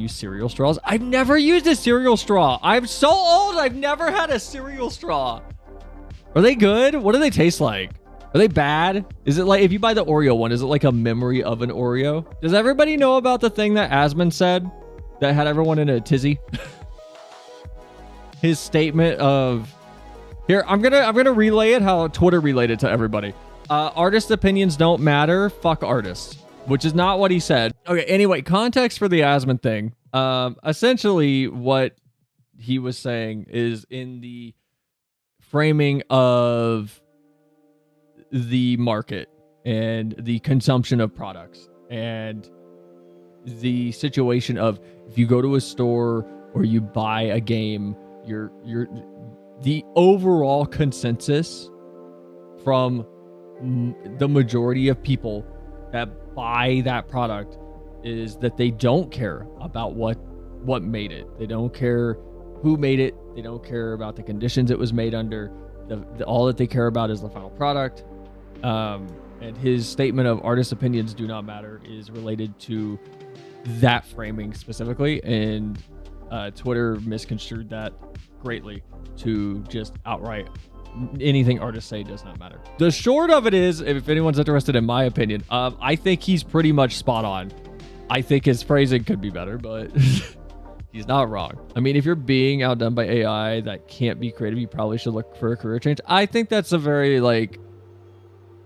use cereal straws. I've never used a cereal straw. I'm so old. I've never had a cereal straw. Are they good? What do they taste like? Are they bad? Is it like, if you buy the Oreo one, is it like a memory of an Oreo? Does everybody know about the thing that Asmon said that had everyone in a tizzy? His statement of, here, I'm gonna relay it how Twitter relayed it to everybody. Artist opinions don't matter. Fuck artists. Which is not what he said. Okay, anyway, context for the Asmon thing. Essentially what he was saying is in the framing of the market and the consumption of products and the situation of if you go to a store or you buy a game, you're the overall consensus from the majority of people that buy that product is that they don't care about what made it. They don't care who made it. They don't care about the conditions it was made under. All that they care about is the final product. And his statement of artist opinions do not matter is related to that framing specifically, and Twitter misconstrued that greatly to just outright anything artists say does not matter. The short of it is, if anyone's interested in my opinion, I think he's pretty much spot on. I think his phrasing could be better, but he's not wrong. I mean, if you're being outdone by AI that can't be creative, you probably should look for a career change. I think that's a very like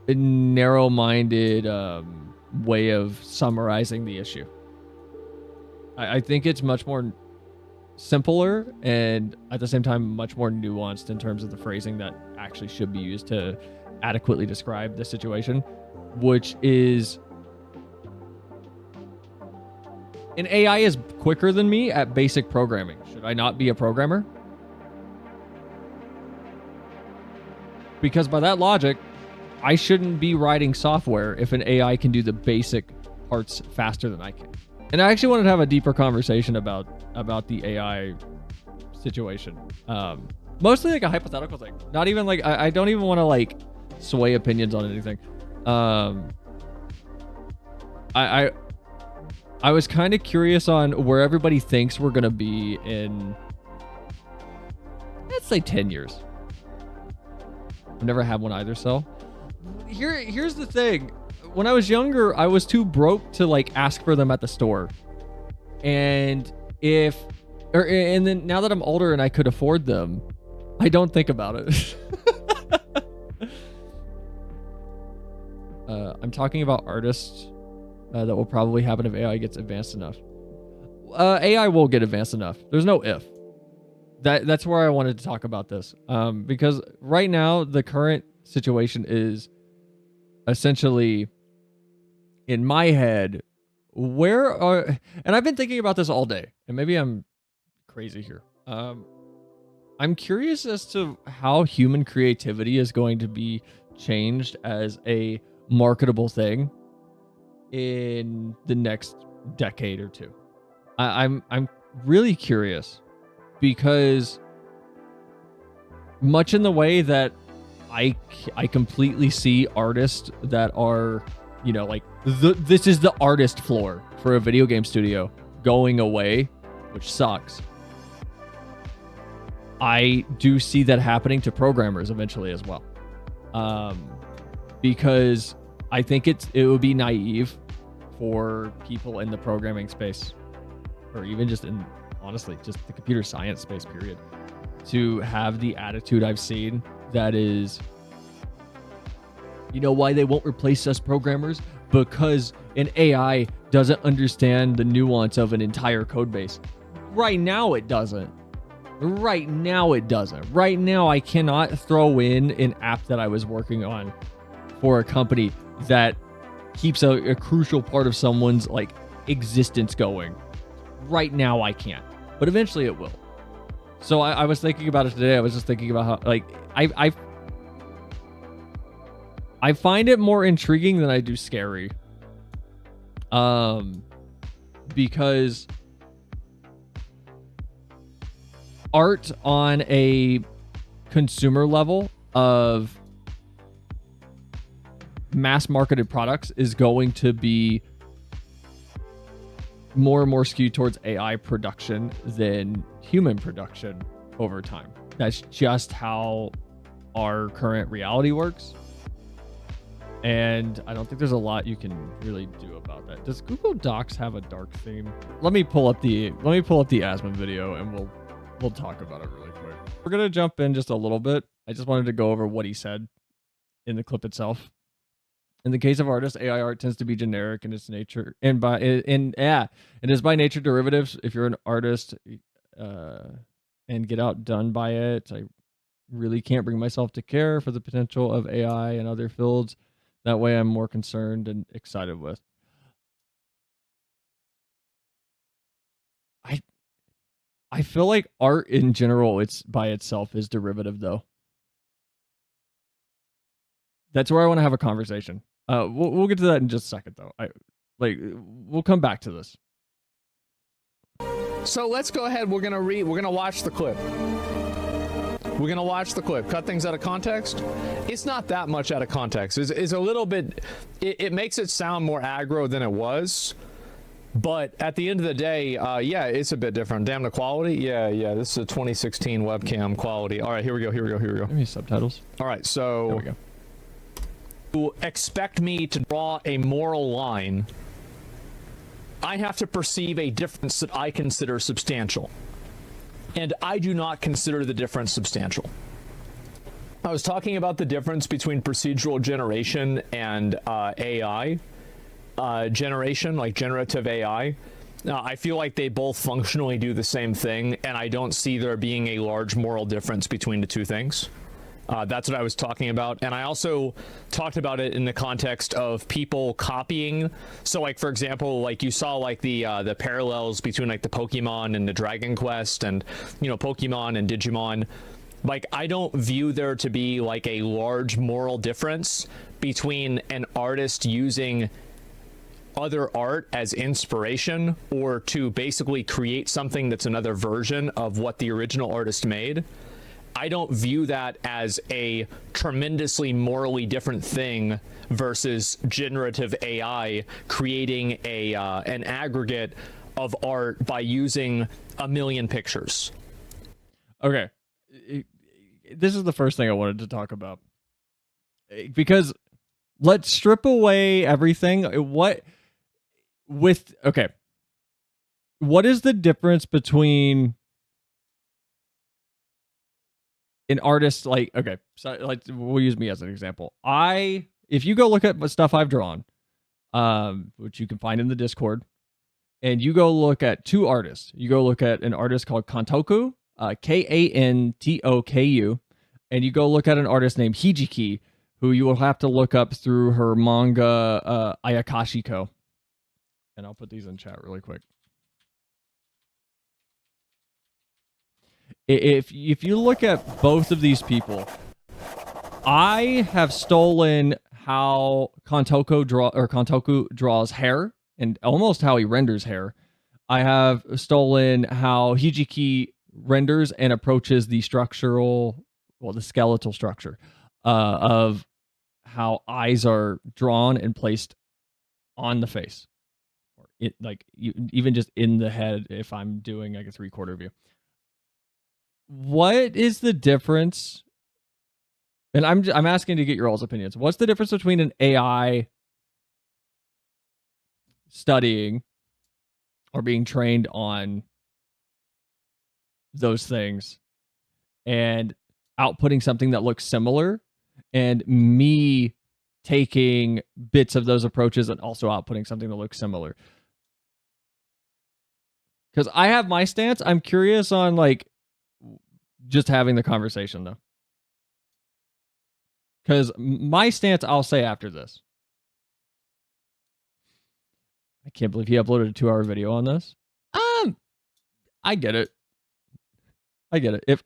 narrow-minded way of summarizing the issue. I think it's much more simpler and at the same time much more nuanced in terms of the phrasing that actually should be used to adequately describe the situation, which is an AI is quicker than me at basic programming. Should I not be a programmer? Because by that logic, I shouldn't be writing software if an AI can do the basic parts faster than I can. And I actually wanted to have a deeper conversation about the AI situation. Mostly like a hypothetical thing. Not even like, I don't even want to like sway opinions on anything. I was kind of curious on where everybody thinks we're going to be in, let's say 10 years. I've never had one either, so. Here's the thing. When I was younger, I was too broke to like ask for them at the store. And then now that I'm older and I could afford them, I don't think about it. I'm talking about artists that will probably happen if AI gets advanced enough. AI will get advanced enough. There's no if. That's where I wanted to talk about this. Because right now, the current situation is essentially, in my head, and I've been thinking about this all day, and maybe I'm crazy here. I'm curious as to how human creativity is going to be changed as a marketable thing in the next decade or two. I'm really curious because much in the way that I completely see artists that are, you know, like this is the artist floor for a video game studio going away, which sucks. I do see that happening to programmers eventually as well. Because I think it would be naive for people in the programming space, or even just in, honestly, just the computer science space, period, to have the attitude I've seen that is, you know why they won't replace us programmers? Because an AI doesn't understand the nuance of an entire code base. Right now it doesn't. Right now it doesn't. Right now I cannot throw in an app that I was working on for a company that keeps a crucial part of someone's like existence going. Right now I can't, but eventually it will. So I was thinking about it today. I was just thinking about how like I find it more intriguing than I do scary. Because art on a consumer level of mass marketed products is going to be more and more skewed towards AI production than human production over time. That's just how our current reality works. And I don't think there's a lot you can really do about that. Does Google Docs have a dark theme? Let me pull up the Asmon video and we'll talk about it really quick. We're gonna jump in just a little bit. I just wanted to go over what he said in the clip itself. In the case of artists, AI art tends to be generic in its nature, and it is by nature derivatives. If you're an artist and get outdone by it, I really can't bring myself to care for the potential of AI and other fields. That way I'm more concerned and excited with. I feel like art in general, it's by itself is derivative though. That's where I want to have a conversation. We'll get to that in just a second though. We'll come back to this. So let's go ahead. We're gonna watch the clip. We're gonna watch the clip. Cut things out of context. It's not that much out of context. It's a little bit. It makes it sound more aggro than it was. But at the end of the day, yeah, it's a bit different. Damn the quality. Yeah. This is a 2016 webcam quality. All right, here we go. Give me subtitles. All right, so there we go. You expect me to draw a moral line. I have to perceive a difference that I consider substantial. And I do not consider the difference substantial. I was talking about the difference between procedural generation and AI generation, like generative AI. I feel like they both functionally do the same thing, and I don't see there being a large moral difference between the two things. That's what I was talking about. And I also talked about it in the context of people copying. So like, for example, like you saw like the parallels between like the Pokemon and the Dragon Quest and, you know, Pokemon and Digimon. Like, I don't view there to be like a large moral difference between an artist using other art as inspiration or to basically create something that's another version of what the original artist made. I don't view that as a tremendously morally different thing versus generative AI creating an aggregate of art by using a million pictures. Okay. This is the first thing I wanted to talk about. Because let's strip away everything. What is the difference between an artist like, okay, so like we'll use me as an example. If you go look at what stuff I've drawn, which you can find in the Discord, and you go look at two artists, you go look at an artist called Kantoku, Kantoku, and you go look at an artist named Hijiki, who you will have to look up through her manga Ayakashiko. And I'll put these in chat really quick. If you look at both of these people, I have stolen how Kantoku draws hair and almost how he renders hair. I have stolen how Hijiki renders and approaches the skeletal structure of how eyes are drawn and placed on the face, or even just in the head. If I'm doing like a 3/4 view. What is the difference? And I'm asking to get your all's opinions. What's the difference between an AI studying or being trained on those things and outputting something that looks similar, and me taking bits of those approaches and also outputting something that looks similar? Because I have my stance. I'm curious on like just having the conversation though. Because my stance, I'll say after this. I can't believe he uploaded a 2-hour video on this. I get it. If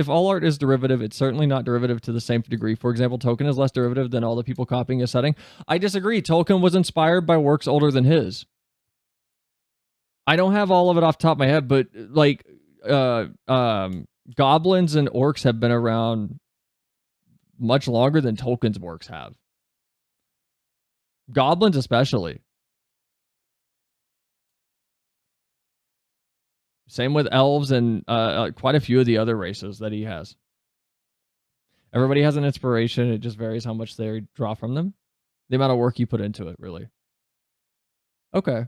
all art is derivative, it's certainly not derivative to the same degree. For example, Tolkien is less derivative than all the people copying his setting. I disagree. Tolkien was inspired by works older than his. I don't have all of it off the top of my head, but like goblins and orcs have been around much longer than Tolkien's works have. Goblins especially. Same with elves and quite a few of the other races that he has. Everybody has an inspiration. It just varies how much they draw from them. The amount of work you put into it, really. Okay.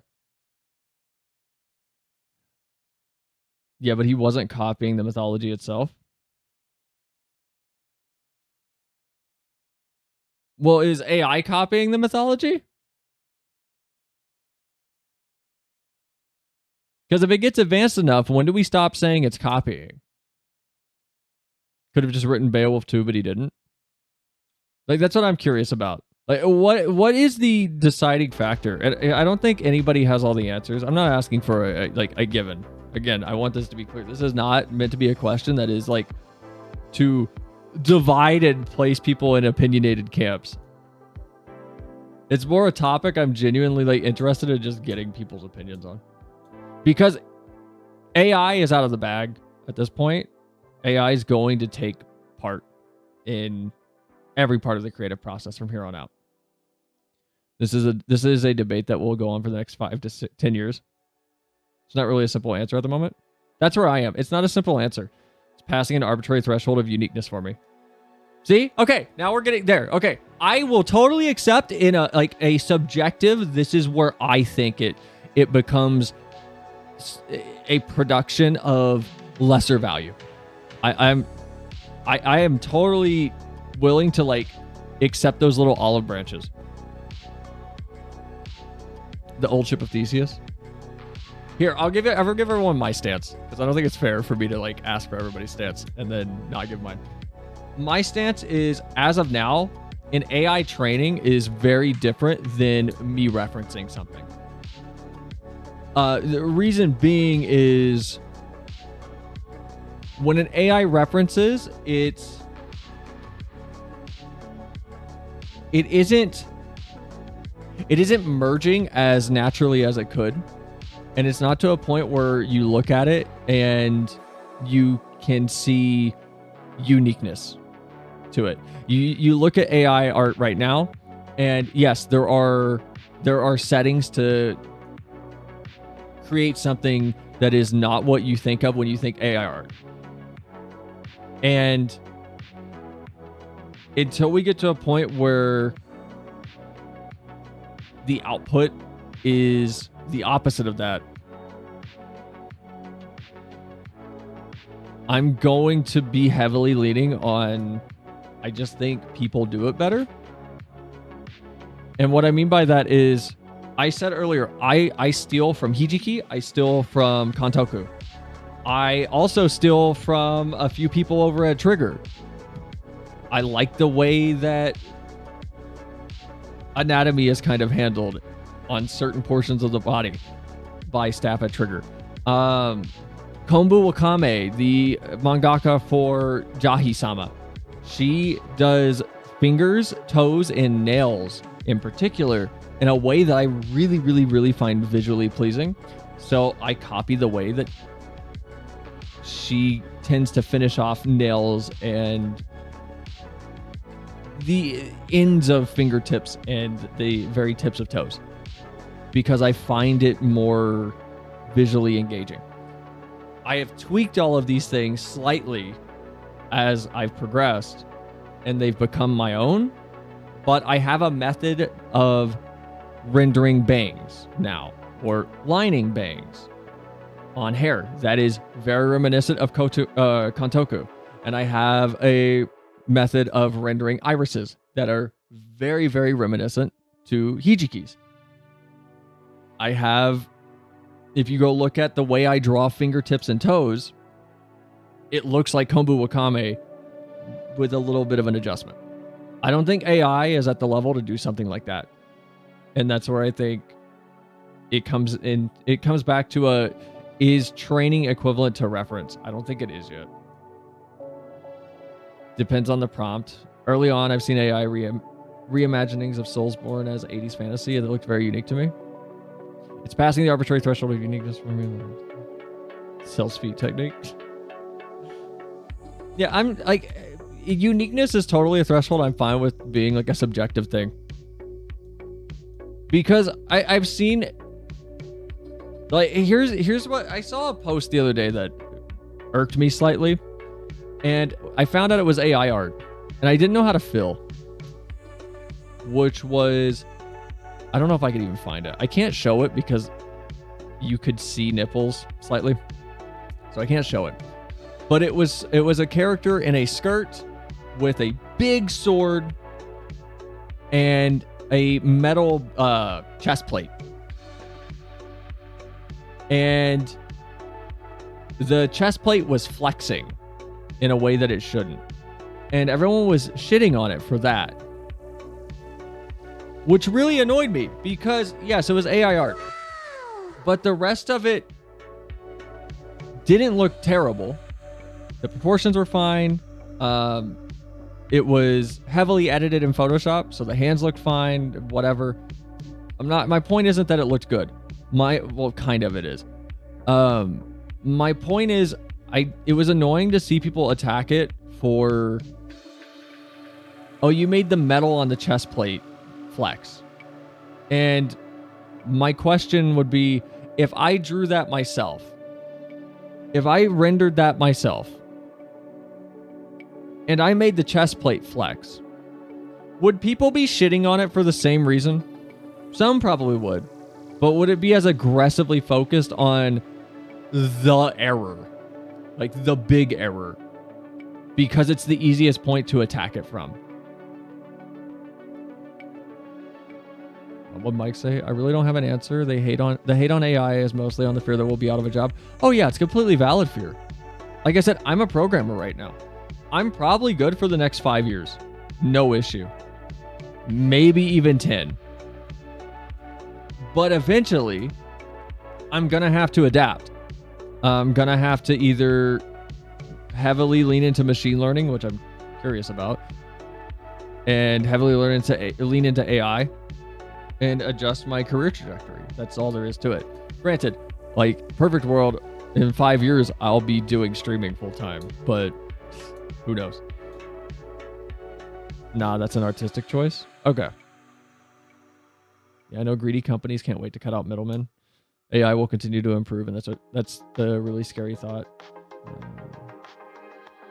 Yeah, but he wasn't copying the mythology itself. Well, is AI copying the mythology? Because if it gets advanced enough, when do we stop saying it's copying? Could have just written Beowulf too, but he didn't. Like, that's what I'm curious about. Like, what is the deciding factor? I don't think anybody has all the answers. I'm not asking for a given. Again, I want this to be clear. This is not meant to be a question that is like to divide and place people in opinionated camps. It's more a topic I'm genuinely like interested in just getting people's opinions on. Because AI is out of the bag at this point. AI is going to take part in every part of the creative process from here on out. This is a debate that will go on for the next 5 to 10 years. It's not really a simple answer at the moment. That's where I am. It's not a simple answer. It's passing an arbitrary threshold of uniqueness for me. See? Okay, now we're getting there. Okay, I will totally accept in a subjective. This is where I think it becomes a production of lesser value. I am totally willing to like accept those little olive branches. The old ship of Theseus. Here, I'll give everyone my stance because I don't think it's fair for me to like ask for everybody's stance and then not give mine. My stance is, as of now, an AI training is very different than me referencing something. The reason being is when an AI references, it isn't merging as naturally as it could. And it's not to a point where you look at it and you can see uniqueness to it. You look at AI art right now, and yes, there are settings to create something that is not what you think of when you think AI art. And until we get to a point where the output is the opposite of that, I'm going to be heavily leaning on, I just think people do it better. And what I mean by that is, I said earlier, I steal from Hijiki, I steal from Kantoku. I also steal from a few people over at Trigger. I like the way that anatomy is kind of handled on certain portions of the body by staff at Trigger. Kombu Wakame, the mangaka for Jahi-sama, she does fingers, toes, and nails in particular in a way that I really, really, really find visually pleasing. So I copy the way that she tends to finish off nails and the ends of fingertips and the very tips of toes, because I find it more visually engaging. I have tweaked all of these things slightly as I've progressed, and they've become my own, but I have a method of rendering bangs now, or lining bangs on hair that is very reminiscent of Kantoku. And I have a method of rendering irises that are very, very reminiscent to Hijiki's. I have, if you go look at the way I draw fingertips and toes, it looks like Kombu Wakame with a little bit of an adjustment. I don't think AI is at the level to do something like that. And that's where I think it comes in. It comes back to is training equivalent to reference? I don't think it is yet. Depends on the prompt. Early on, I've seen AI reimaginings of Soulsborne as 80s fantasy, and it looked very unique to me. It's passing the arbitrary threshold of uniqueness for me. Sales feet technique. Yeah, I'm like, uniqueness is totally a threshold I'm fine with being like a subjective thing. Because I've seen Like, here's what I saw a post the other day that irked me slightly, and I found out it was AI art, and I didn't know how to fill, which was, I don't know if I could even find it. I can't show it because you could see nipples slightly, so I can't show it. But it was a character in a skirt with a big sword and a metal chest plate. And the chest plate was flexing in a way that it shouldn't. And everyone was shitting on it for that. Which really annoyed me because, yes, it was AI art. But the rest of it didn't look terrible. The proportions were fine. It was heavily edited in Photoshop, so the hands looked fine, whatever. My point isn't that it looked good. Well, kind of it is. My point is, it was annoying to see people attack it for, oh, you made the metal on the chest plate flex. And my question would be, if I drew that myself, if I rendered that myself, and I made the chest plate flex, would people be shitting on it for the same reason? Some probably would. But would it be as aggressively focused on the error? Like the big error? Because it's the easiest point to attack it from. What Mike say? I really don't have an answer. The hate on AI is mostly on the fear that we'll be out of a job. Oh yeah, it's completely valid fear. Like I said, I'm a programmer right now. I'm probably good for the next 5 years. No issue. Maybe even 10. But eventually, I'm going to have to adapt. I'm going to have to either heavily lean into machine learning, which I'm curious about, and heavily lean into AI, and adjust my career trajectory. That's all there is to it. Granted, like, perfect world, in 5 years, I'll be doing streaming full time, but who knows? Nah, that's an artistic choice. Okay. Yeah, I know greedy companies can't wait to cut out middlemen. AI will continue to improve, and that's the really scary thought.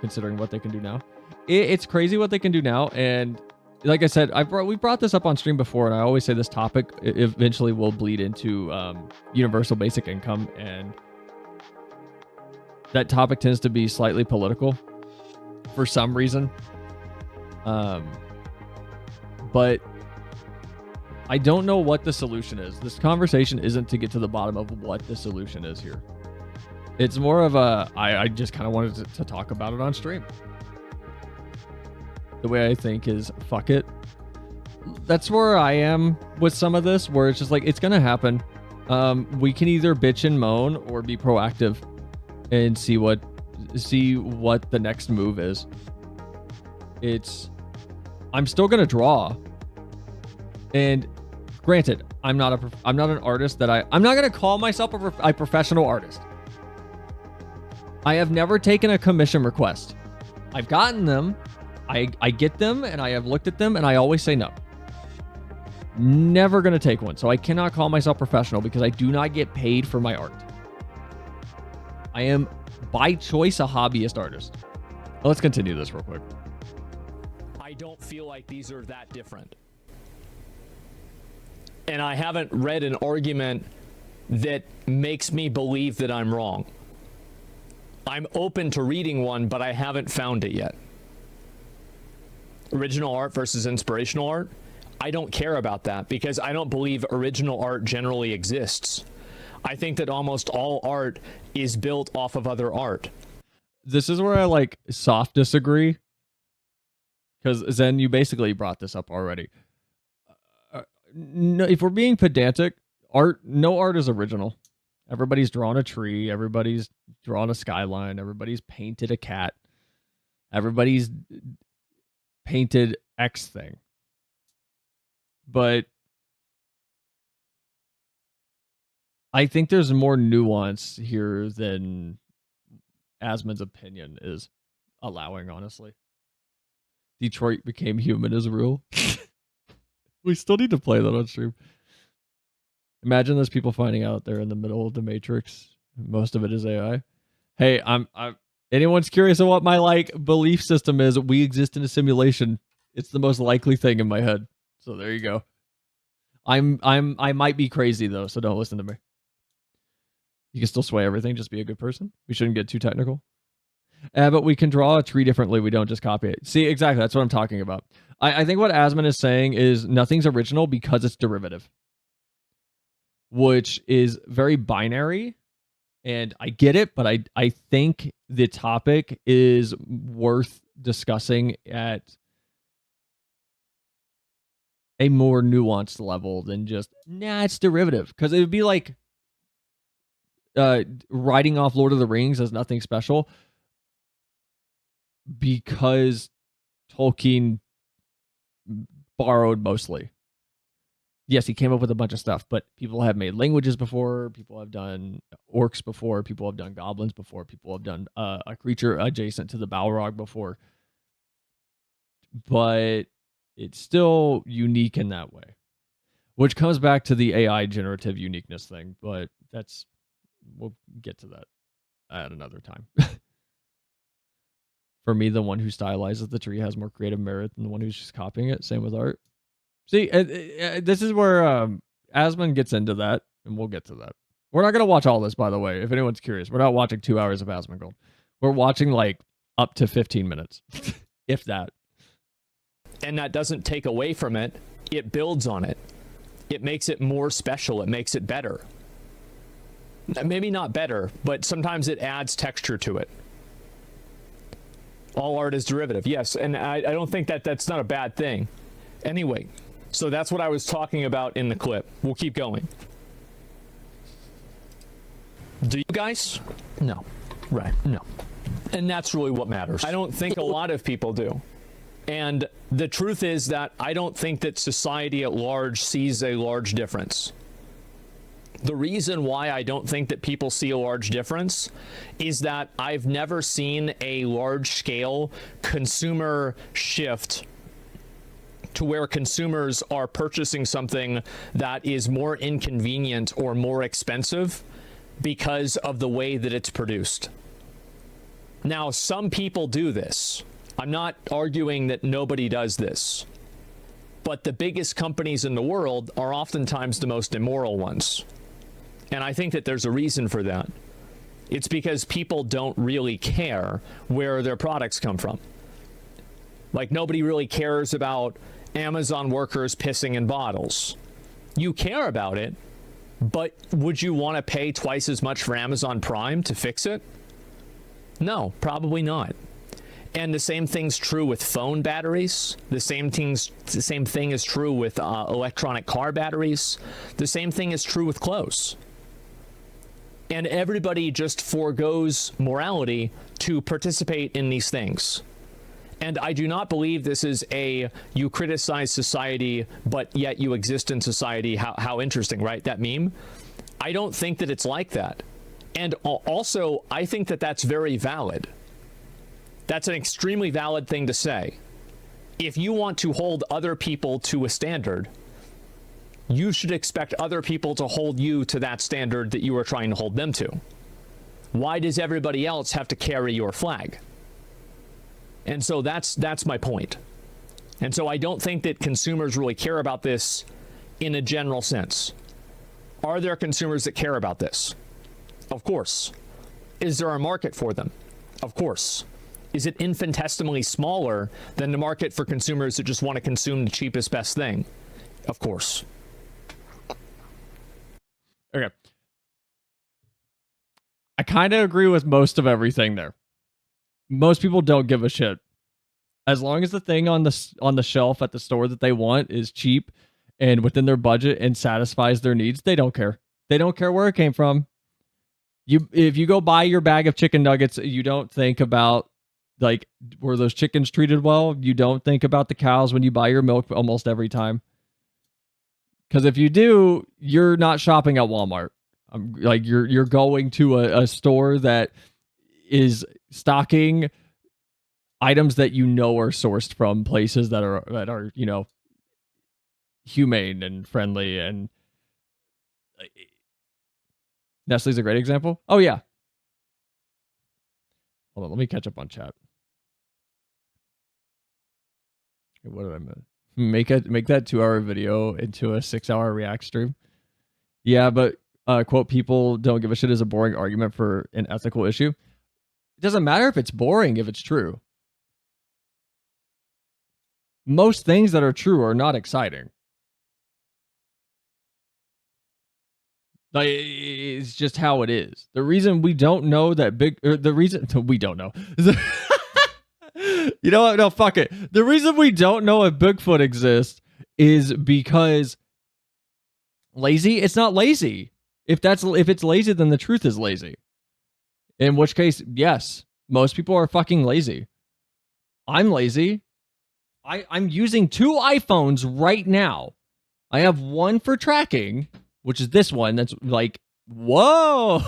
Considering what they can do now, it's crazy what they can do now. And like I said, we brought this up on stream before, and I always say this topic eventually will bleed into universal basic income, and that topic tends to be slightly political for some reason. But I don't know what the solution is. This conversation isn't to get to the bottom of what the solution is here. It's more of I just kind of wanted to talk about it on stream. The way I think is, fuck it. That's where I am with some of this, where it's just like, it's going to happen. We can either bitch and moan or be proactive and see what the next move is. I'm still going to draw. And granted, I'm not an artist I'm not going to call myself a professional artist. I have never taken a commission request. I've gotten them. I get them, and I have looked at them, and I always say no. Never going to take one. So I cannot call myself professional because I do not get paid for my art. I am, by choice, a hobbyist artist. Let's continue this real quick. I don't feel like these are that different. And I haven't read an argument that makes me believe that I'm wrong. I'm open to reading one, but I haven't found it yet. Original art versus inspirational art? I don't care about that because I don't believe original art generally exists. I think that almost all art is built off of other art. This is where I soft disagree. Because Zen, you basically brought this up already. No, if we're being pedantic, no art is original. Everybody's drawn a tree. Everybody's drawn a skyline. Everybody's painted a cat. Everybody's painted X thing. But I think there's more nuance here than Asmon's opinion is allowing, honestly. Detroit became human as a rule. We still need to play that on stream. Imagine those people finding out they're in the middle of the Matrix. Most of it is AI. Hey, I'm anyone's curious of what my like belief system is, we exist in a simulation. It's the most likely thing in my head. So there you go. I might be crazy though, so don't listen to me. You can still sway everything, just be a good person. We shouldn't get too technical. But we can draw a tree differently. We don't just copy it. See, exactly. That's what I'm talking about. I think what Asmon is saying is nothing's original because it's derivative, which is very binary. And I get it, but I think the topic is worth discussing at a more nuanced level than just, nah, it's derivative. Because it would be like writing off Lord of the Rings as nothing special because Tolkien borrowed mostly. Yes, he came up with a bunch of stuff, but people have made languages before, people have done orcs before, people have done goblins before, people have done a creature adjacent to the Balrog before. But it's still unique in that way, which comes back to the AI generative uniqueness thing, but we'll get to that at another time. For me, the one who stylizes the tree has more creative merit than the one who's just copying it. Same with art. See, this is where Asmon gets into that, and we'll get to that. We're not going to watch all this, by the way, if anyone's curious. We're not watching 2 hours of Asmongold. We're watching, like, up to 15 minutes, if that. And that doesn't take away from it. It builds on it. It makes it more special. It makes it better. Maybe not better, but sometimes it adds texture to it. All art is derivative. Yes, and I don't think that's not a bad thing. Anyway, so that's what I was talking about in the clip. We'll keep going. Do you guys? No. Right. No. And that's really what matters. I don't think a lot of people do. And the truth is that I don't think that society at large sees a large difference. The reason why I don't think that people see a large difference is that I've never seen a large-scale consumer shift to where consumers are purchasing something that is more inconvenient or more expensive because of the way that it's produced. Now, some people do this. I'm not arguing that nobody does this. But the biggest companies in the world are oftentimes the most immoral ones. And I think that there's a reason for that. It's because people don't really care where their products come from. Like, nobody really cares about Amazon workers pissing in bottles. You care about it, but would you want to pay twice as much for Amazon Prime to fix it? No, probably not. And the same thing's true with phone batteries. The same thing is true with electronic car batteries. The same thing is true with clothes. And everybody just forgoes morality to participate in these things. And I do not believe this is you criticize society, but yet you exist in society. How interesting, right? That meme? I don't think that it's like that. And also, I think that that's very valid. That's an extremely valid thing to say. If you want to hold other people to a standard, you should expect other people to hold you to that standard that you are trying to hold them to. Why does everybody else have to carry your flag? And so that's my point. And so I don't think that consumers really care about this in a general sense. Are there consumers that care about this? Of course. Is there a market for them? Of course. Is it infinitesimally smaller than the market for consumers that just want to consume the cheapest, best thing? Of course. Okay. I kind of agree with most of everything there. Most people don't give a shit. As long as the thing on the shelf at the store that they want is cheap and within their budget and satisfies their needs, they don't care. They don't care where it came from. If you go buy your bag of chicken nuggets, you don't think about, like, were those chickens treated well? You don't think about the cows when you buy your milk almost every time. Because if you do, you're not shopping at Walmart. Like, you're going to a store that is stocking items that you know are sourced from places that are humane and friendly and Nestle's a great example. Oh yeah. Hold on, let me catch up on chat. What did I miss? Make that 2-hour video into a 6-hour React stream. Yeah, but quote, people don't give a shit is a boring argument for an ethical issue. It doesn't matter if it's boring if it's true. Most things that are true are not exciting. Like, it's just how it is. The reason we don't know that the reason we don't know. You know what? No, fuck it. The reason we don't know if Bigfoot exists is because lazy. It's not lazy. If it's lazy, then the truth is lazy. In which case, yes, most people are fucking lazy. I'm lazy. I'm using 2 iPhones right now. I have one for tracking, which is this one. That's like, whoa.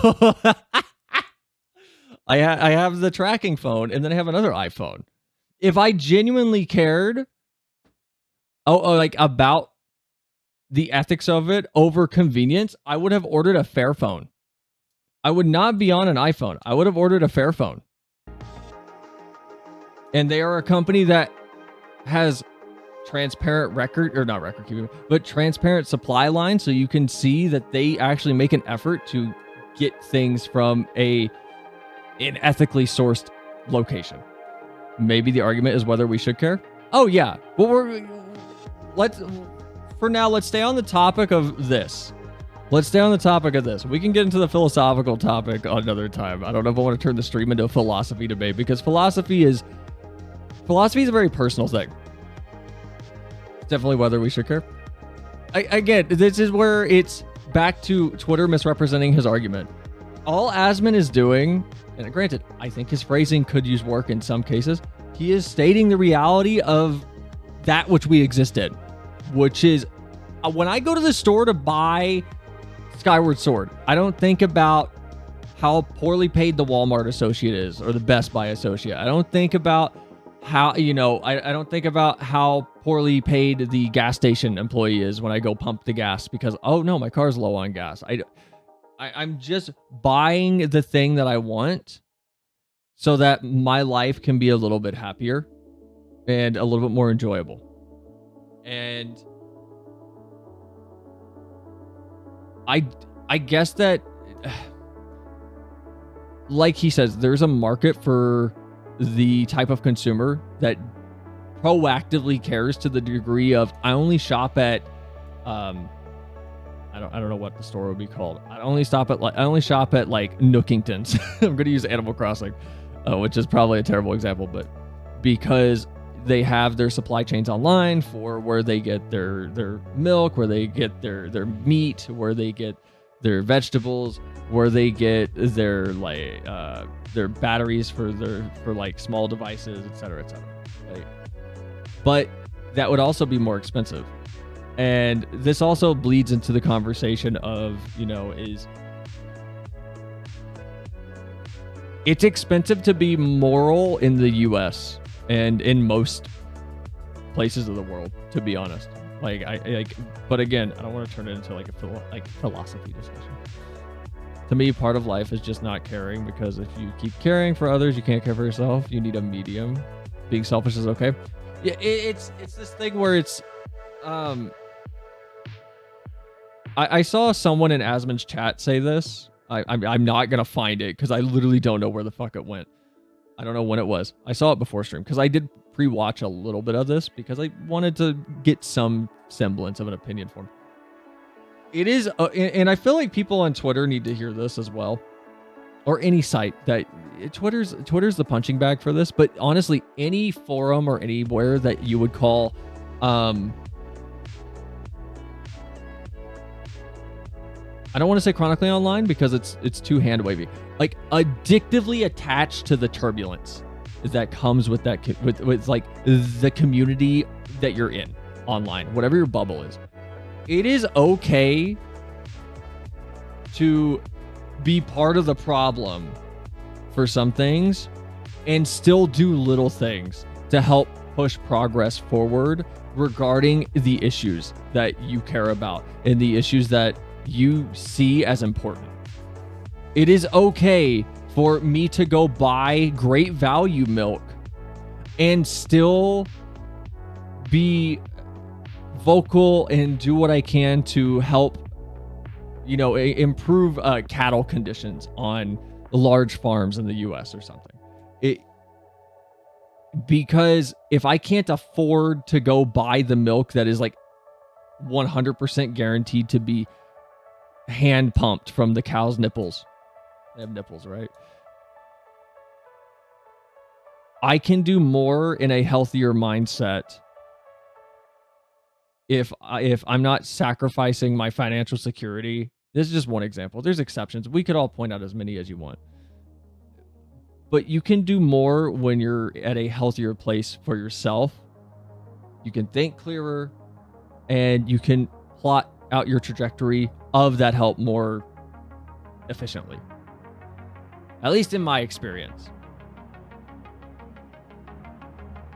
I have the tracking phone, and then I have another iPhone. If I genuinely cared, like about the ethics of it over convenience, I would have ordered a Fairphone. I would not be on an iPhone. I would have ordered a Fairphone. And they are a company that has transparent transparent supply lines, so you can see that they actually make an effort to get things from an ethically sourced location. Maybe the argument is whether we should care. Oh yeah, well let's stay on the topic of this. We can get into the philosophical topic another time. I don't know if I want to turn the stream into a philosophy debate, because philosophy is a very personal thing. Definitely whether we should care. Again, this is where it's back to Twitter misrepresenting his argument. All Asmon is doing, and granted, I think his phrasing could use work in some cases, he is stating the reality of that which we exist in, which is when I go to the store to buy Skyward Sword, I don't think about how poorly paid the Walmart associate is or the Best Buy associate. I don't think about how, I don't think about how poorly paid the gas station employee is when I go pump the gas because, oh no, my car's low on gas. I'm just buying the thing that I want so that my life can be a little bit happier and a little bit more enjoyable. And I guess that, like he says, there's a market for the type of consumer that proactively cares to the degree of, I only shop at, I don't know what the store would be called. I only shop at like Nookingtons. I'm going to use Animal Crossing, which is probably a terrible example, but because they have their supply chains online for where they get their milk, where they get their meat, where they get their vegetables, where they get their batteries for like small devices, etc., right? But that would also be more expensive. And this also bleeds into the conversation of, it's expensive to be moral in the US and in most places of the world, to be honest. But again, I don't want to turn it into like a philosophy discussion. To me, part of life is just not caring, because if you keep caring for others, you can't care for yourself. You need a medium. Being selfish is okay. Yeah, it's this thing where it's, I saw someone in Asmon's chat say this. I'm not gonna find it because I literally don't know where the fuck it went. I don't know when it was. I saw it before stream because I did pre-watch a little bit of this because I wanted to get some semblance of an opinion for him. It is, and I feel like people on Twitter need to hear this as well, or any site that Twitter's the punching bag for this. But honestly, any forum or anywhere that you would call, I don't want to say chronically online because it's too hand wavy. Like addictively attached to the turbulence that comes with that with like the community that you're in online, whatever your bubble is. It is okay to be part of the problem for some things and still do little things to help push progress forward regarding the issues that you care about and the issues that you see as important. It is okay for me to go buy great value milk and still be vocal and do what I can to help, improve cattle conditions on large farms in the US or something. Because if I can't afford to go buy the milk that is like 100% guaranteed to be hand pumped from the cow's nipples, they have nipples, right? I can do more in a healthier mindset if I'm not sacrificing my financial security. This is just one example. There's exceptions. We could all point out as many as you want. But you can do more when you're at a healthier place for yourself. You can think clearer, and you can plot out your trajectory of that help more efficiently. At least in my experience.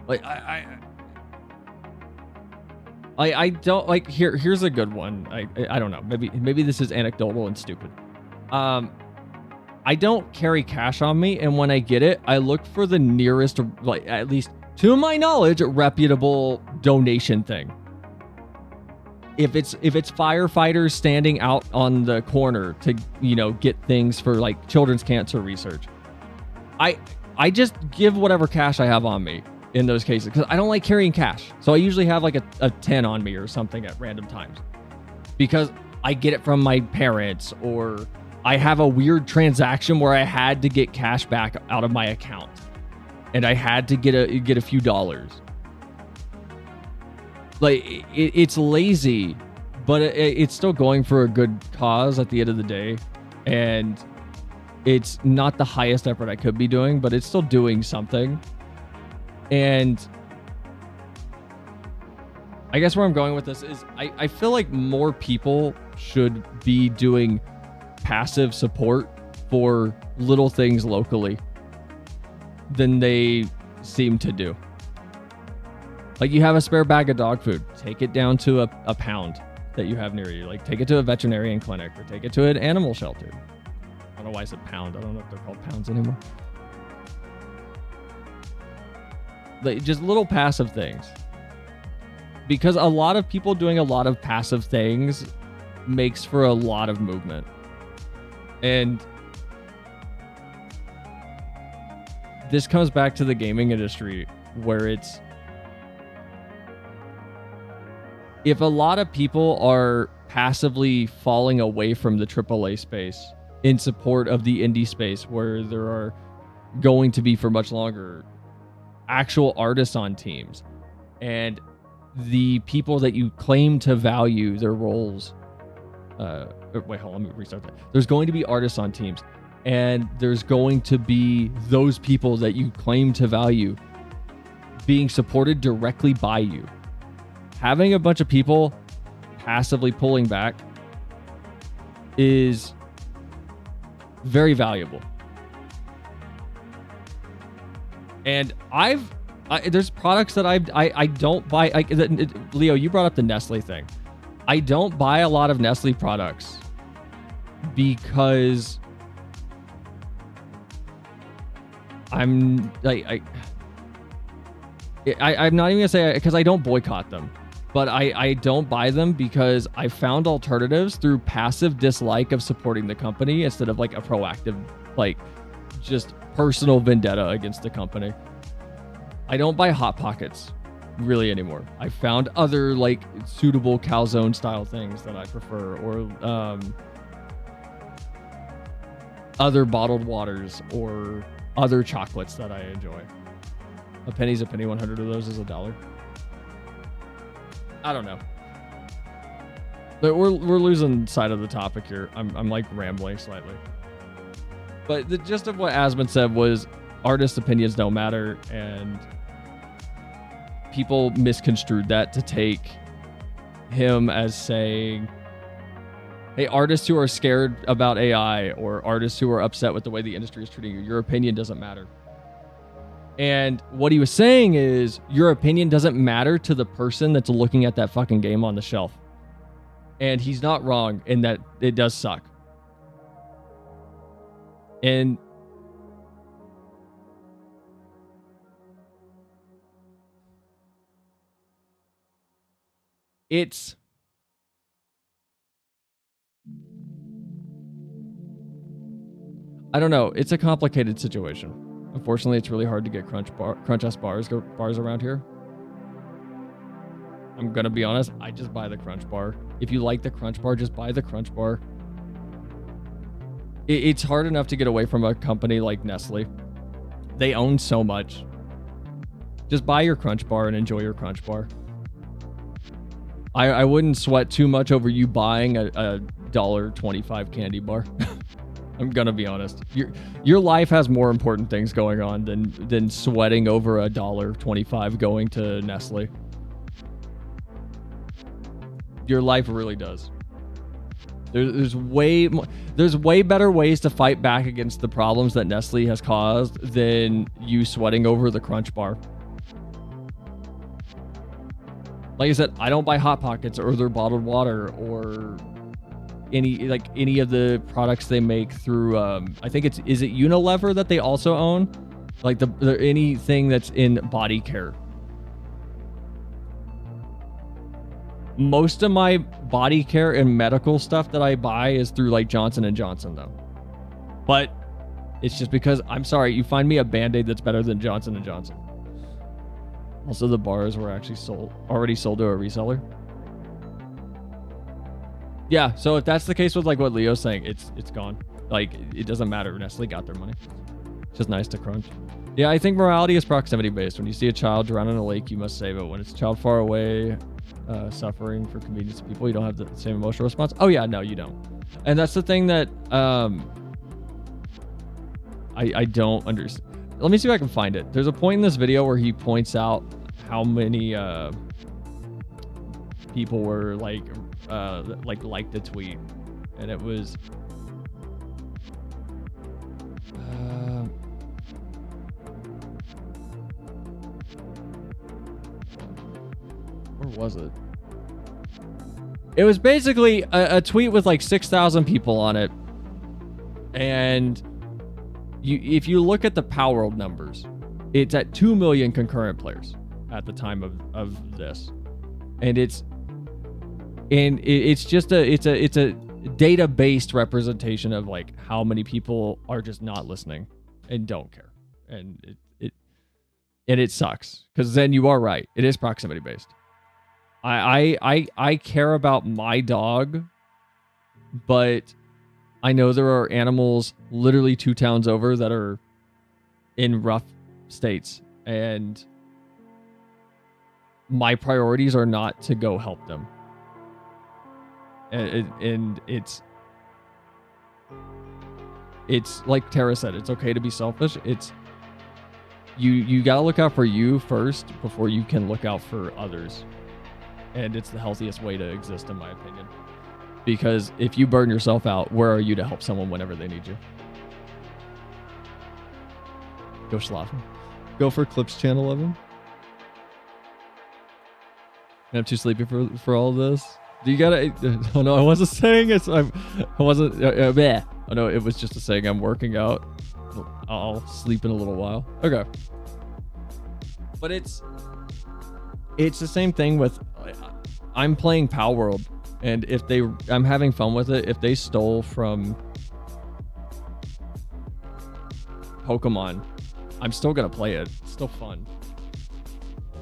Like I don't like here's a good one. I don't know. Maybe this is anecdotal and stupid. I don't carry cash on me, and when I get it, I look for the nearest, like at least to my knowledge, reputable donation thing. If it's firefighters standing out on the corner to, get things for like children's cancer research, I just give whatever cash I have on me in those cases, because I don't like carrying cash. So I usually have like a 10 on me or something at random times, because I get it from my parents, or I have a weird transaction where I had to get cash back out of my account and I had to get a few dollars. Like it's lazy, but it's still going for a good cause at the end of the day. And it's not the highest effort I could be doing, but it's still doing something. And I guess where I'm going with this is I feel like more people should be doing passive support for little things locally than they seem to do. Like, you have a spare bag of dog food, take it down to a pound that you have near you. Like, take it to a veterinarian clinic or take it to an animal shelter. I don't know why I said pound. I don't know if they're called pounds anymore. Like, just little passive things. Because a lot of people doing a lot of passive things makes for a lot of movement. And this comes back to the gaming industry, where it's, if a lot of people are passively falling away from the AAA space in support of the indie space, where there are going to be for much longer actual artists on teams, and the people that you claim to value their roles, wait, hold on, let me restart that. There's going to be artists on teams, and there's going to be those people that you claim to value being supported directly by you. Having a bunch of people passively pulling back is very valuable. And there's products that I don't buy. Leo, you brought up the Nestle thing. I don't buy a lot of Nestle products because I'm like, I'm not even gonna say because I don't boycott them, but I don't buy them because I found alternatives through passive dislike of supporting the company instead of like a proactive, like, just personal vendetta against the company. I don't buy Hot Pockets really anymore. I found other like suitable calzone style things that I prefer, or other bottled waters or other chocolates that I enjoy. A penny's a penny, 100 of those is $1. I don't know. But we're losing sight of the topic here. I'm like rambling slightly. But the gist of what Asmon said was artists' opinions don't matter, and people misconstrued that to take him as saying, hey, artists who are scared about AI or artists who are upset with the way the industry is treating you, your opinion doesn't matter. And what he was saying is, your opinion doesn't matter to the person that's looking at that fucking game on the shelf. And he's not wrong in that it does suck. And it's I don't know. It's a complicated situation. Unfortunately, it's really hard to get crunch-ass bars around here. I'm gonna be honest. I just buy the crunch bar. If you like the crunch bar, just buy the crunch bar. It's hard enough to get away from a company like Nestle. They own so much. Just buy your crunch bar and enjoy your crunch bar. I wouldn't sweat too much over you buying a $1.25 candy bar. I'm gonna be honest. Your life has more important things going on than sweating over a $1.25 going to Nestle. Your life really does. There's way better ways to fight back against the problems that Nestle has caused than you sweating over the crunch bar. Like I said, I don't buy Hot Pockets or their bottled water or any of the products they make through I think is it Unilever that they also own? Like the anything that's in body care. Most of my body care and medical stuff that I buy is through like Johnson & Johnson though. But it's just because, I'm sorry, you find me a Band-Aid that's better than Johnson & Johnson. Also, the bars were actually already sold to a reseller. Yeah, so if that's the case with like what Leo's saying, it's gone. Like, it doesn't matter. Nestle got their money. It's just nice to crunch. Yeah, I think morality is proximity based. When you see a child drown in a lake, you must save it. When it's a child far away, suffering for convenience of people, you don't have the same emotional response. Oh yeah, no, you don't. And that's the thing that I don't understand. Let me see if I can find it. There's a point in this video where he points out how many people were liked the tweet, and it was where was it? It was basically a tweet with like 6,000 people on it, and if you look at the Power World numbers, it's at 2 million concurrent players at the time of this, and it's just a data-based representation of like how many people are just not listening and don't care, and it sucks, because then you are right, it is proximity based. I care about my dog, but I know there are animals literally 2 towns over that are in rough states, and my priorities are not to go help them. And it's like Tara said, it's okay to be selfish. It's you gotta look out for you first before you can look out for others. And it's the healthiest way to exist, in my opinion. Because if you burn yourself out, where are you to help someone whenever they need you? Go schlafen. Go for Clips channel 11. I'm too sleepy for all this. Do you gotta? Oh no, I wasn't saying it. I wasn't. Bleh. Oh no, it was just a saying. I'm working out. I'll sleep in a little while. Okay. But it's the same thing with. I'm playing Power World, and I'm having fun with it. If they stole from Pokemon, I'm still gonna play it. It's still fun.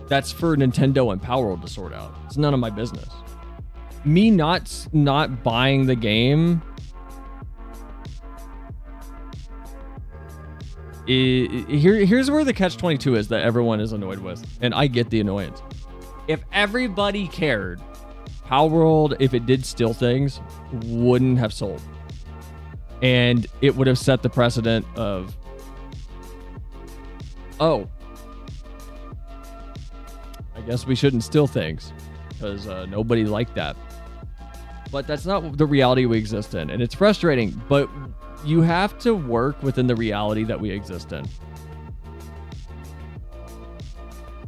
That's for Nintendo and Power World to sort out. It's none of my business. Me not buying the game here's where the catch-22 is that everyone is annoyed with, and I get the annoyance. If everybody cared, Power World, if it did steal things, wouldn't have sold. And it would have set the precedent of, oh, I guess we shouldn't steal things because nobody liked that. But that's not the reality we exist in. And it's frustrating, but you have to work within the reality that we exist in.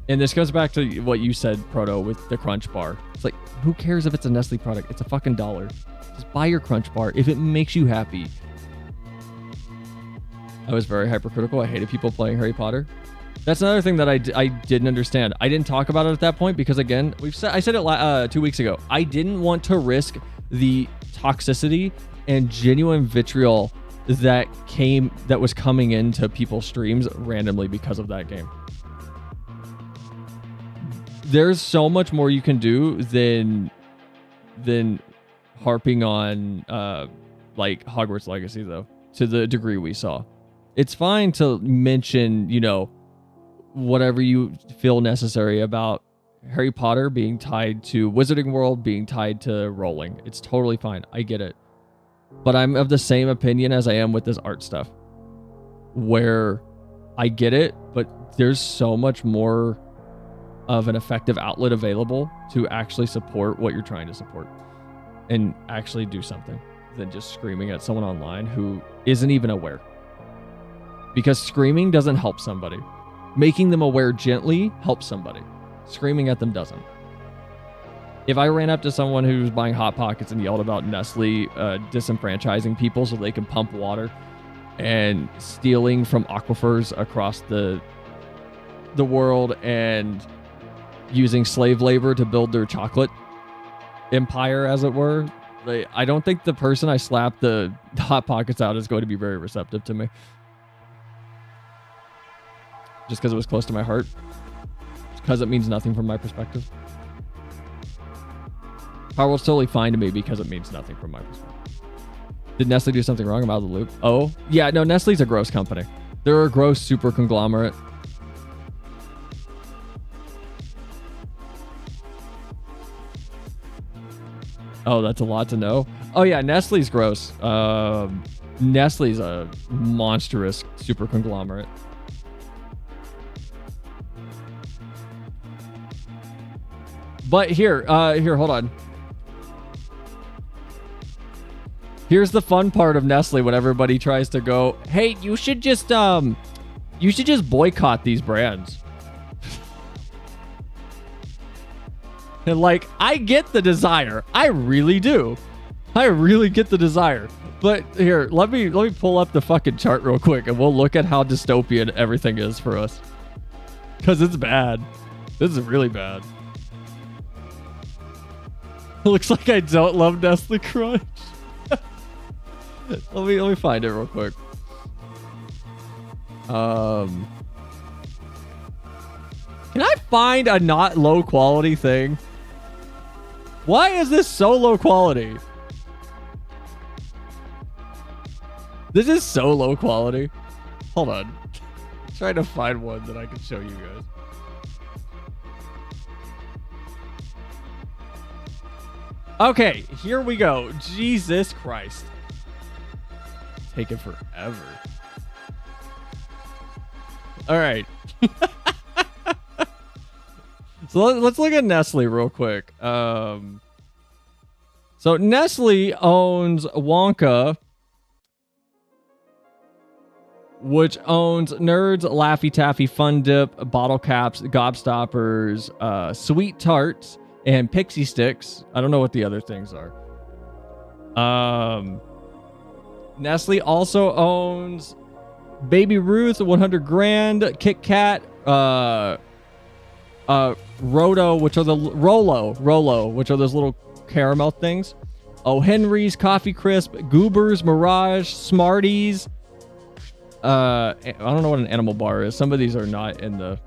And this goes back to what you said, Proto, with the crunch bar. It's like, Who cares if it's a Nestle product? It's a fucking $1. Just buy your Crunch Bar if it makes you happy. I was very hypercritical. I hated people playing Harry Potter. That's another thing that I didn't understand. I didn't talk about it at that point because, again, I said it 2 weeks ago. I didn't want to risk the toxicity and genuine vitriol that was coming into people's streams randomly because of that game. There's so much more you can do than harping on like Hogwarts Legacy, though, to the degree we saw. It's fine to mention, you know, whatever you feel necessary about Harry Potter being tied to Wizarding World, being tied to rolling. It's totally fine. I get it. But I'm of the same opinion as I am with this art stuff, where I get it, but there's so much more of an effective outlet available to actually support what you're trying to support and actually do something than just screaming at someone online who isn't even aware. Because screaming doesn't help somebody. Making them aware gently helps somebody. Screaming at them doesn't. If I ran up to someone who's buying Hot Pockets and yelled about Nestle disenfranchising people so they can pump water and stealing from aquifers across the world and using slave labor to build their chocolate empire, as it were, I don't think the person I slapped the Hot Pockets out is going to be very receptive to me. Just because it was close to my heart. Because it means nothing from my perspective. Powerworld's totally fine to me because it means nothing from my perspective. Did Nestle do something wrong? I'm out of the loop. Oh, yeah, no, Nestle's a gross company. They're a gross super conglomerate. Oh, that's a lot to know. Oh, yeah, Nestle's gross. Nestle's a monstrous super conglomerate. But here, hold on. Here's the fun part of Nestle when everybody tries to go, hey, you should just boycott these brands. And like, I get the desire. I really do. I really get the desire. But here, let me pull up the fucking chart real quick and we'll look at how dystopian everything is for us. Because it's bad. This is really bad. Looks like I don't love Nestle Crunch. let me find it real quick. Can I find a not low quality thing? Why is this so low quality? This is so low quality. Hold on. I'm trying to find one that I can show you guys. Okay, here we go. Jesus Christ. Taking forever. All right. So let's look at Nestle real quick. So Nestle owns Wonka, which owns Nerds, Laffy Taffy, Fun Dip, Bottle Caps, Gobstoppers, Sweet Tarts, and Pixie Sticks. I don't know what the other things are. Nestle also owns Baby Ruth, 100 Grand, Kit Kat, Roto, which are the Rolo, which are those little caramel things. Oh, Henry's, Coffee Crisp, Goobers, Mirage, Smarties. I don't know what an animal bar is. Some of these are not in the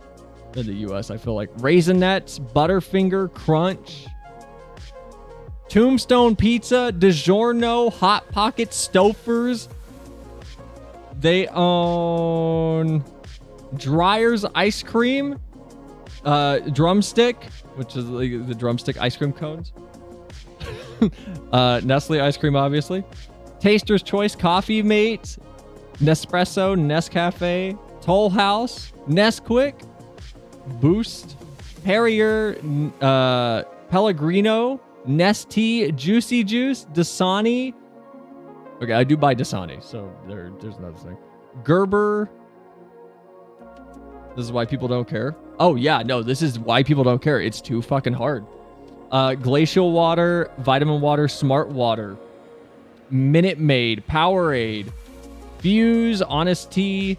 US, I feel like. Raisinets, Butterfinger, Crunch, Tombstone Pizza, DiGiorno, Hot Pocket, Stouffer's. They own Dreyer's Ice Cream, Drumstick, which is the drumstick ice cream cones. Nestle ice cream, obviously. Taster's Choice Coffee Mate, Nespresso, Nescafe, Toll House, Nesquik, Boost, Harrier, Pellegrino, Nestea, Juicy Juice, Dasani. Okay, I do buy Dasani, so there's another thing. Gerber. This is why people don't care. Oh yeah, no, this is why people don't care. It's too fucking hard. Glacial water, vitamin water, smart water, Minute Maid, Powerade, Fuse, Honest Tea.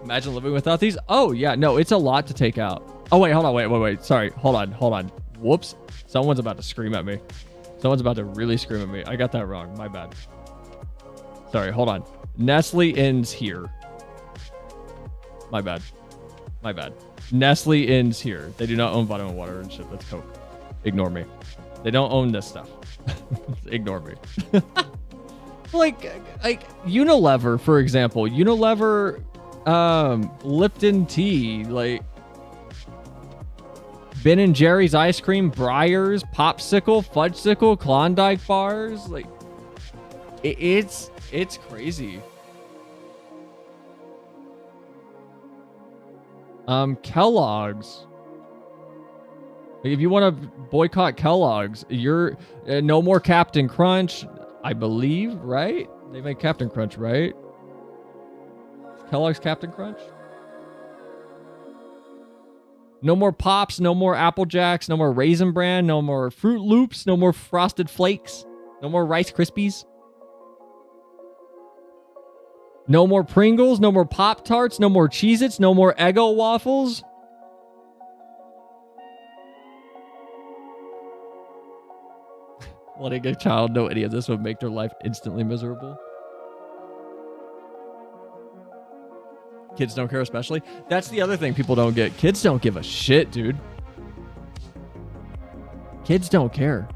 Imagine living without these. Oh yeah, no, it's a lot to take out. Oh wait, hold on, wait. Sorry, hold on. Whoops, someone's about to scream at me. Someone's about to really scream at me. I got that wrong. My bad. Sorry, hold on. Nestle ends here. My bad. Nestle ends here. They do not own vitamin water and shit. That's Coke. Ignore me. They don't own this stuff. Ignore me. like Unilever, for example. Unilever, Lipton tea, like Ben and Jerry's ice cream, Breyers, Popsicle, Fudgesicle, Klondike bars. Like it's crazy. Kellogg's. If you want to boycott Kellogg's, you're no more Captain Crunch, I believe, right? They make Captain Crunch, right? Kellogg's Captain Crunch? No more Pops, no more Apple Jacks, no more Raisin Bran, no more Fruit Loops, no more Frosted Flakes, no more Rice Krispies. No more Pringles, no more Pop-Tarts, no more Cheez-Its, no more Eggo waffles. Letting a child know any of this would make their life instantly miserable. Kids don't care especially. That's the other thing people don't get. Kids don't give a shit, dude. Kids don't care.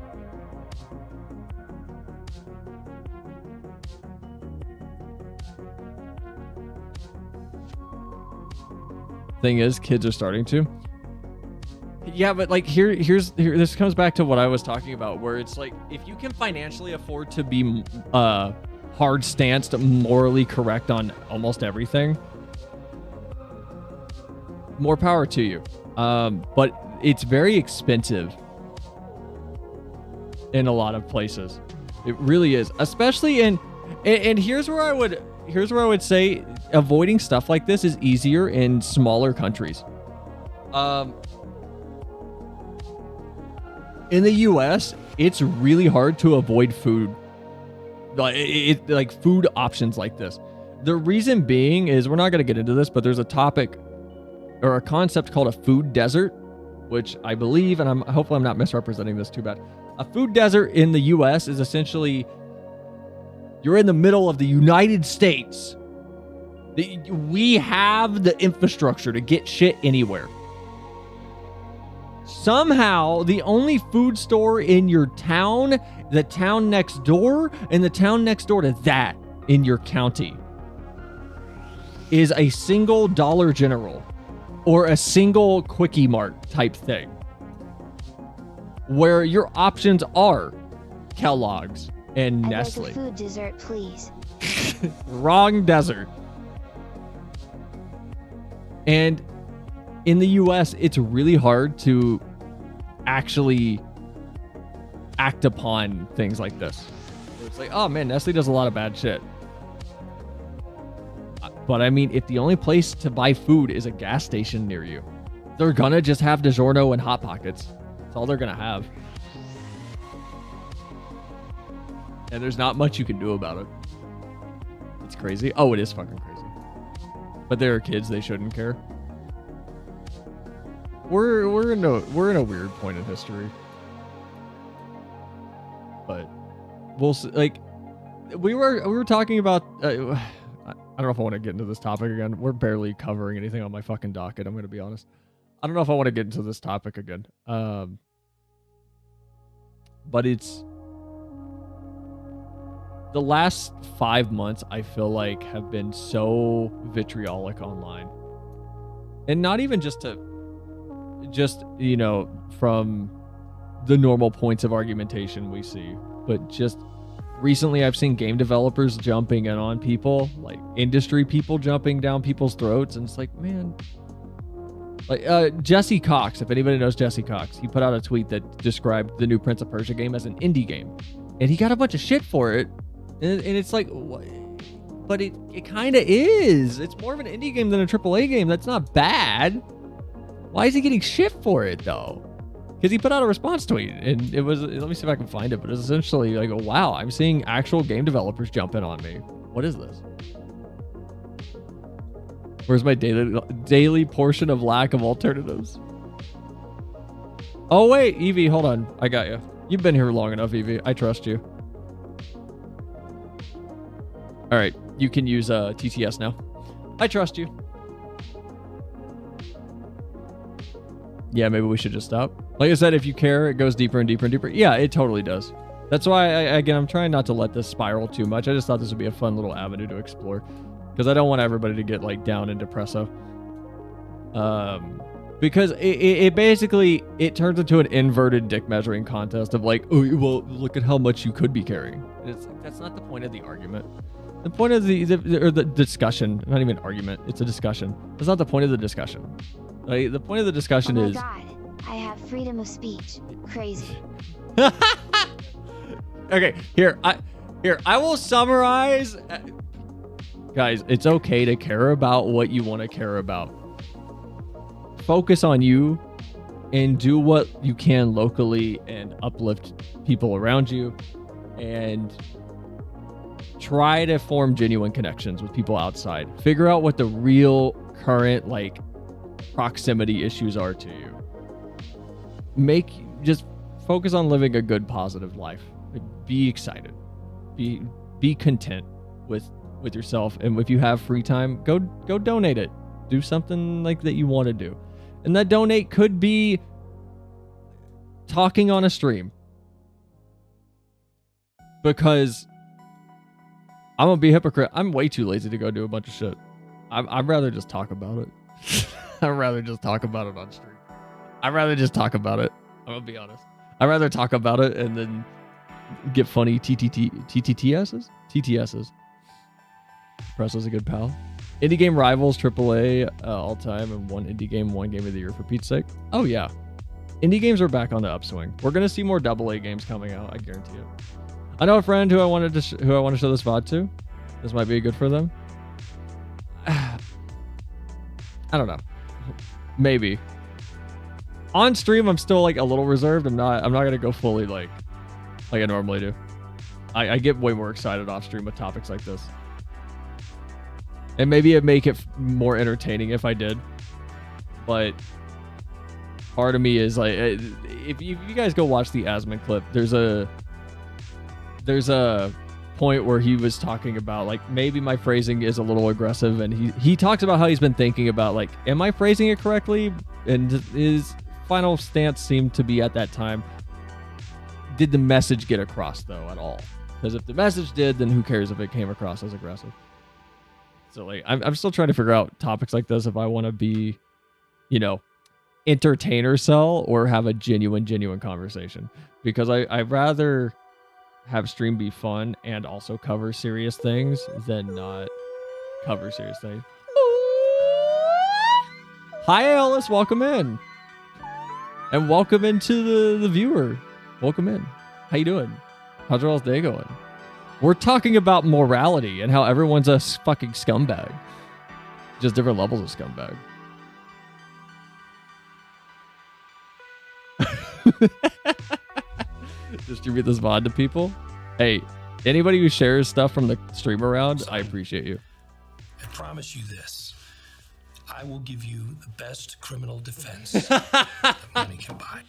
Thing is, kids are starting to. Yeah, but like here this comes back to what I was talking about, where it's like if you can financially afford to be hard stanced, morally correct on almost everything, more power to you. But it's very expensive in a lot of places. It really is, especially in and here's where I would say avoiding stuff like this is easier in smaller countries. In the US, it's really hard to avoid food. Like food options like this. The reason being is, we're not going to get into this, but there's a topic or a concept called a food desert, which I believe, and hopefully I'm not misrepresenting this too bad. A food desert in the US is essentially, you're in the middle of the United States. We have the infrastructure to get shit anywhere. Somehow, the only food store in your town, the town next door, and the town next door to that in your county is a single Dollar General or a single Quickie Mart type thing, where your options are Kellogg's and Nestle. I'd like a food dessert, please. Wrong desert. And in the US, it's really hard to actually act upon things like this. It's like, oh man, Nestle does a lot of bad shit. But I mean, if the only place to buy food is a gas station near you, they're gonna just have DiGiorno and Hot Pockets. That's all they're gonna have. And there's not much you can do about it. It's crazy. Oh, it is fucking crazy. But there are kids, they shouldn't care. We're in a weird point in history, but we'll see. Like we were talking about. I don't know if I want to get into this topic again. We're barely covering anything on my fucking docket. I'm going to be honest. I don't know if I want to get into this topic again. But it's the last 5 months. I feel like have been so vitriolic online, and not even just you know, from the normal points of argumentation we see, but just recently I've seen game developers jumping in on people, like industry people jumping down people's throats, and it's like, man, like Jesse Cox, if anybody knows Jesse Cox, he put out a tweet that described the new Prince of Persia game as an indie game, and he got a bunch of shit for it, and it's like, what? But it kind of is. It's more of an indie game than a AAA game. That's not bad. Why is he getting shit for it, though? because he put out a response tweet, and it was, let me see if I can find it, but it's essentially like, wow, I'm seeing actual game developers jump in on me. What is this? Where's my daily portion of lack of alternatives? Oh wait, Evie, hold on, I got you. You've been here long enough, Evie. I trust you. All right, you can use TTS now. I trust you. Yeah, maybe we should just stop. Like I said, if you care, it goes deeper and deeper and deeper. Yeah, it totally does. That's why, again, I'm trying not to let this spiral too much. I just thought this would be a fun little avenue to explore, because I don't want everybody to get like down and depresso. Because it basically, it turns into an inverted dick measuring contest of like, oh, well, look at how much you could be carrying. It's like, that's not the point of the argument. The point of the discussion, not even argument, it's a discussion. That's not the point of the discussion. Like, the point of the discussion is... Oh my god, I have freedom of speech. Crazy. Okay, here, I will summarize. Guys, it's okay to care about what you want to care about. Focus on you and do what you can locally and uplift people around you, and try to form genuine connections with people outside. Figure out what the real current like proximity issues are to you. Just focus on living a good, positive life. Like, be excited. Be content with yourself, and if you have free time, go donate it. Do something like that you want to do. And that donate could be talking on a stream. Because I'm gonna be a hypocrite. I'm way too lazy to go do a bunch of shit. I'd rather just talk about it. I'd rather just talk about it on stream. I'd rather just talk about it. I'm gonna be honest. I'd rather talk about it and then get funny TTSs? TTSs. Presso's a good pal. Indie game rivals, AAA all time, and one indie game, one game of the year for Pete's sake. Oh yeah. Indie games are back on the upswing. We're gonna see more AA games coming out, I guarantee it. I know a friend who I want to show this VOD to. This might be good for them. I don't know. Maybe. On stream, I'm still like a little reserved. I'm not gonna go fully like I normally do. I get way more excited off stream with topics like this. And maybe it'd make it more entertaining if I did. But part of me is like, if you guys go watch the Asmongold clip, there's a point where he was talking about like, maybe my phrasing is a little aggressive, and he talks about how he's been thinking about like, am I phrasing it correctly? And his final stance seemed to be at that time, did the message get across though at all? Because if the message did, then who cares if it came across as aggressive? So like, I'm still trying to figure out topics like this if I want to be, entertainer cell or have a genuine conversation, because I'd rather have stream be fun and also cover serious things than not cover serious things. Hi Alice, welcome in. And welcome into the viewer. Welcome in. How you doing? How's your all's day going? We're talking about morality and how everyone's a fucking scumbag. Just different levels of scumbag. Distribute this VOD to people. Hey, anybody who shares stuff from the stream around, I appreciate you. I promise you this. I will give you the best criminal defense that money can buy.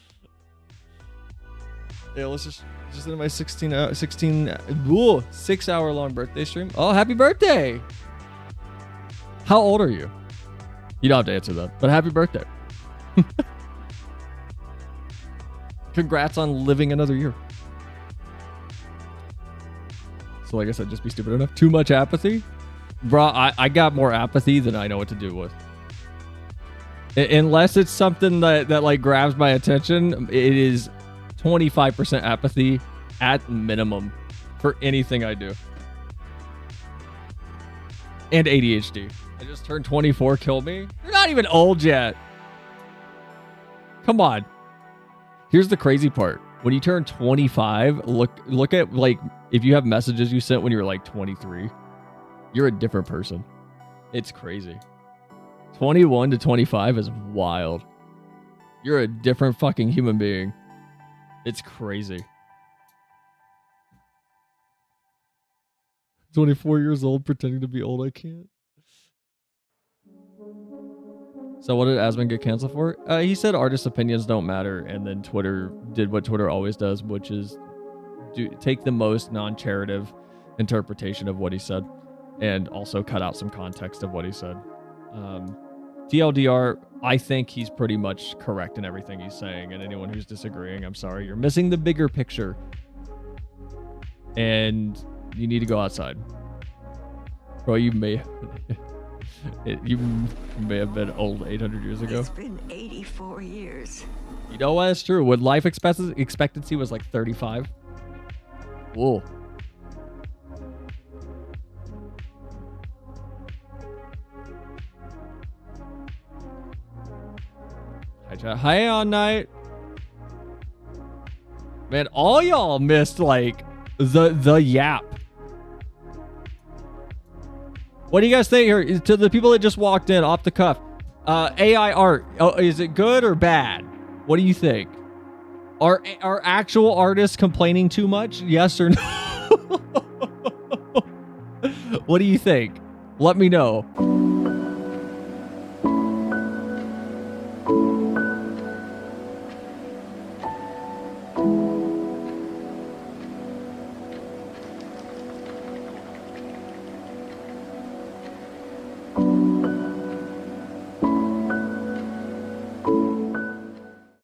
Yeah, let's just into my 6-hour-long birthday stream. Oh, happy birthday! How old are you? You don't have to answer that, but happy birthday. Congrats on living another year. So like I said, just be stupid enough. Too much apathy? Bro, I got more apathy than I know what to do with. Unless it's something that like grabs my attention, it is 25% apathy at minimum for anything I do. And ADHD. I just turned 24, kill me? You're not even old yet. Come on. Here's the crazy part. When you turn 25, look at like, if you have messages you sent when you were like 23, you're a different person. It's crazy. 21 to 25 is wild. You're a different fucking human being. It's crazy. 24 years old pretending to be old. I can't. So what did Asmon get canceled for? He said artist opinions don't matter, and then Twitter did what Twitter always does, which is take the most non-charitive interpretation of what he said, and also cut out some context of what he said. TLDR, I think he's pretty much correct in everything he's saying, and anyone who's disagreeing, I'm sorry, you're missing the bigger picture, and you need to go outside. Bro, you may have been old 800 years ago. It's been 84 years. You know what? It's true. When life expectancy was like 35. Whoa. Hi, chat. Hi, on night. Man, all y'all missed like the yap. What do you guys think here? To the people that just walked in off the cuff, AI art, is it good or bad? What do you think? Are actual artists complaining too much? Yes or no? What do you think? Let me know.